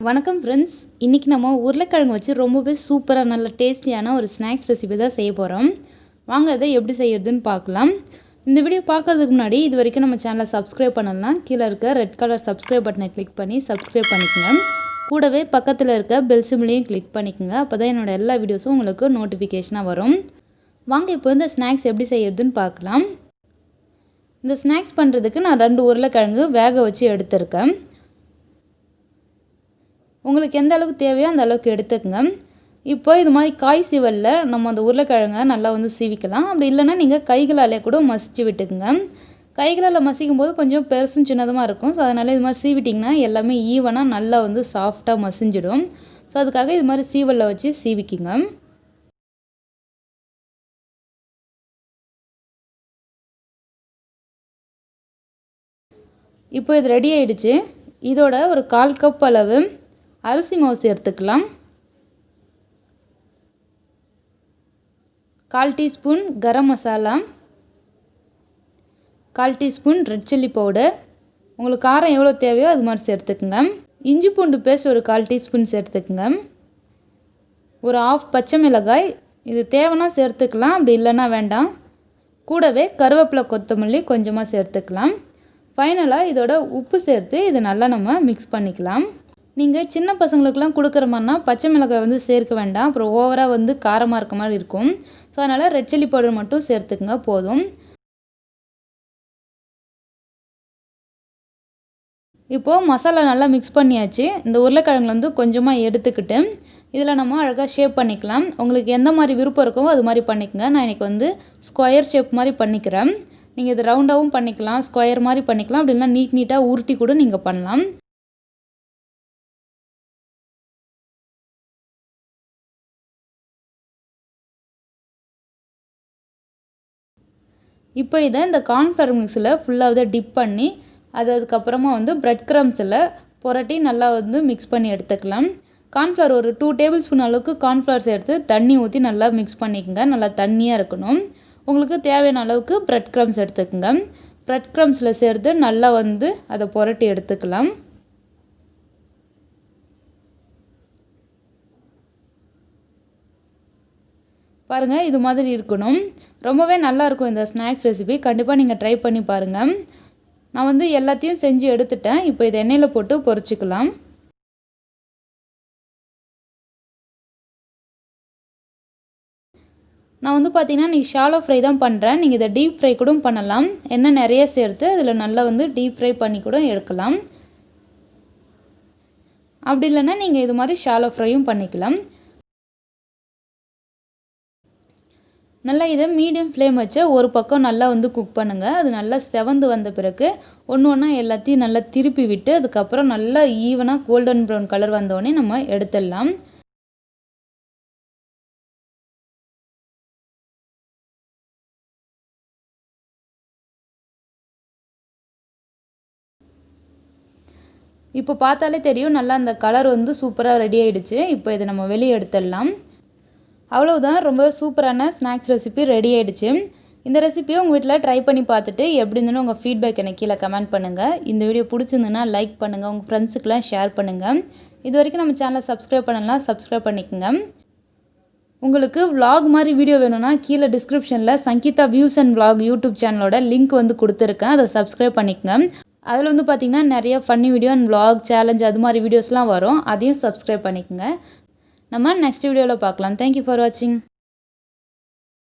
வணக்கம் ஃப்ரெண்ட்ஸ், இன்றைக்கி நம்ம உருளைக்கிழங்கு வச்சு ரொம்பவே சூப்பராக நல்ல டேஸ்டியான ஒரு ஸ்நாக்ஸ் ரெசிபி தான் செய்ய போகிறோம். வாங்க அதை எப்படி செய்யறதுன்னு பார்க்கலாம். இந்த வீடியோ பார்க்கறதுக்கு முன்னாடி இது வரைக்கும் நம்ம சேனலை சப்ஸ்கிரைப் பண்ணலாம். கீழே இருக்க ரெட் கலர் சப்ஸ்கிரைப் பட்டனை கிளிக் பண்ணி சப்ஸ்கிரைப் பண்ணிக்கோங்க. கூடவே பக்கத்தில் இருக்க பெல் சிம்லையும் கிளிக் பண்ணிக்கோங்க. அப்போ தான் என்னோடய எல்லா வீடியோஸும் உங்களுக்கு நோட்டிஃபிகேஷனாக வரும். வாங்க இப்போ இந்த ஸ்நாக்ஸ் எப்படி செய்யறதுன்னு பார்க்கலாம். இந்த ஸ்நாக்ஸ் பண்ணுறதுக்கு நான் 2 உருளைக்கிழங்கு வேக வச்சு எடுத்திருக்கேன். உங்களுக்கு எந்த அளவுக்கு தேவையோ அந்த அளவுக்கு எடுத்துக்கங்க. இப்போ இது மாதிரி காய் சீவலில் நம்ம அந்த உருளைக்கிழங்கை நல்லா சீவிக்கலாம். அப்படி இல்லைன்னா நீங்கள் கைகளாலே கூட மசிச்சு விட்டுக்குங்க. கைகளால் மசிக்கும் போது கொஞ்சம் பெருசும் சின்னதுமாக இருக்கும். ஸோ அதனால் இது மாதிரி சீவிட்டிங்கன்னா எல்லாமே ஈவனாக நல்லா சாஃப்டாக மசிஞ்சிடும். ஸோ அதுக்காக இது மாதிரி சீவலில் வச்சு சீவிக்குங்க. இப்போ இது ரெடி ஆகிடுச்சு. இதோட ஒரு 1/4 கப் அளவு அரிசி மாவு சேர்த்துக்கலாம். 1/4 teaspoon garam masala, 1/4 teaspoon red chilli powder, உங்களுக்கு காரம் எவ்வளோ தேவையோ அது மாதிரி சேர்த்துக்குங்க. இஞ்சி பூண்டு பேஸ்ட் ஒரு 1/4 டீஸ்பூன் சேர்த்துக்குங்க. ஒரு 1/2 பச்சை மிளகாய், இது தேவைன்னா சேர்த்துக்கலாம், அப்படி இல்லைன்னா வேண்டாம். கூடவே கருவேப்பிலை கொத்தமல்லி கொஞ்சமாக சேர்த்துக்கலாம். ஃபைனலாக இதோட உப்பு சேர்த்து இதை நல்லா நம்ம மிக்ஸ் பண்ணிக்கலாம். நீங்கள் சின்ன பசங்களுக்கெலாம் கொடுக்குற மாதிரினா பச்சை மிளகாய் சேர்க்க வேண்டாம். அப்புறம் ஓவராக காரமாக இருக்க மாதிரி இருக்கும். ஸோ அதனால் ரெட் சில்லி பவுடர் மட்டும் சேர்த்துக்குங்க போதும். இப்போது மசாலா நல்லா மிக்ஸ் பண்ணியாச்சு. இந்த உருளைக்கிழங்குல கொஞ்சமாக எடுத்துக்கிட்டு இதில் நம்ம அழகாக ஷேப் பண்ணிக்கலாம். உங்களுக்கு எந்த மாதிரி விருப்பம் இருக்கோ அது மாதிரி பண்ணிக்கோங்க. நான் இன்றைக்கி ஸ்கொயர் ஷேப் மாதிரி பண்ணிக்கிறேன். நீங்கள் இது ரவுண்டாகவும் பண்ணிக்கலாம், ஸ்கொயர் மாதிரி பண்ணிக்கலாம், அப்படி இல்லைனா நீட்டாக உருட்டி கூட நீங்கள் பண்ணலாம். இப்போ இதை இந்த கார்ன்ஃப்ளவர் மிக்ஸில் ஃபுல்லாக டிப் பண்ணி அதுக்கப்புறமா பிரெட் க்ரம்ஸில் புரட்டி நல்லா மிக்ஸ் பண்ணி எடுத்துக்கலாம். கார்ன்ஃப்ளவர் ஒரு 2 டேபிள் ஸ்பூன் அளவுக்கு கார்ன்ஃப்ளவர் சேர்த்து தண்ணி ஊற்றி நல்லா மிக்ஸ் பண்ணிக்கோங்க. நல்லா தண்ணியாக இருக்கணும். உங்களுக்கு தேவையான அளவுக்கு பிரெட் க்ரம்ஸ் எடுத்துக்கோங்க. பிரெட் க்ரம்ஸில் சேர்த்து நல்லா அதை புரட்டி எடுத்துக்கலாம். பாருங்கள், இது மாதிரி இருக்கணும். ரொம்பவே நல்லாயிருக்கும் இந்த ஸ்நாக்ஸ் ரெசிபி. கண்டிப்பாக நீங்கள் ட்ரை பண்ணி பாருங்கள். நான் எல்லாத்தையும் செஞ்சு எடுத்துட்டேன். இப்போ இதை எண்ணெயில் போட்டு பொரிச்சிக்கலாம். நான் பார்த்தீங்கன்னா நீங்கள் ஷாலோ ஃப்ரை தான் பண்ணுறேன். நீங்கள் இதை டீப் ஃப்ரை கூட பண்ணலாம். எண்ணெய் நிறைய சேர்த்து அதில் நல்லா டீப் ஃப்ரை பண்ணி கூட எடுக்கலாம். அப்படி இல்லைன்னா நீங்கள் இது மாதிரி ஷாலோ ஃப்ரையும் பண்ணிக்கலாம். நல்லா இதை மீடியம் ஃப்ளேம் வச்சு ஒரு பக்கம் நல்லா குக் பண்ணுங்கள். அது நல்லா செவந்து வந்த பிறகு ஒன்று எல்லாத்தையும் நல்லா திருப்பி விட்டு அதுக்கப்புறம் நல்லா ஈவனாக கோல்டன் ப்ரௌன் கலர் வந்தோடனே நம்ம எடுத்துடலாம். இப்போ பார்த்தாலே தெரியும் நல்லா அந்த கலர் சூப்பராக ரெடி ஆகிடுச்சு. இப்போ இதை நம்ம வெளியே எடுத்துடலாம். அவ்வளோதான், ரொம்ப சூப்பரான ஸ்நாக்ஸ் ரெசிபி ரெடி ஆகிடுச்சு. இந்த ரெசிபியை உங்கள் வீட்டில் ட்ரை பண்ணி பார்த்துட்டு எப்படி இருந்துன்னு உங்கள் ஃபீட்பேக் எனக்கு கீழே கமெண்ட் பண்ணுங்கள். இந்த வீடியோ பிடிச்சிருந்துன்னா லைக் பண்ணுங்கள், உங்கள் ஃப்ரெண்ட்ஸுக்கெலாம் ஷேர் பண்ணுங்கள். இது வரைக்கும் நம்ம சேனலை சப்ஸ்கிரைப் பண்ணலாம், சப்ஸ்கிரைப் பண்ணிக்கோங்க. உங்களுக்கு vlog மாதிரி வீடியோ வேணும்னா கீழே டிஸ்கிரிப்ஷனில் Sangeetha views and vlog YouTube சேனலோட லிங்க் கொடுத்துருக்கேன். அதை சப்ஸ்கிரைப் பண்ணிக்கோங்க. அதில் பார்த்திங்கன்னா நிறைய funny video and vlog challenge அது மாதிரி வீடியோஸ்லாம் வரும். அதையும் சப்ஸ்கிரைப் பண்ணிக்கோங்க. நம்ம நெக்ஸ்ட் வீடியோவில் பார்க்கலாம். தேங்க்யூ ஃபார் வாட்சிங்.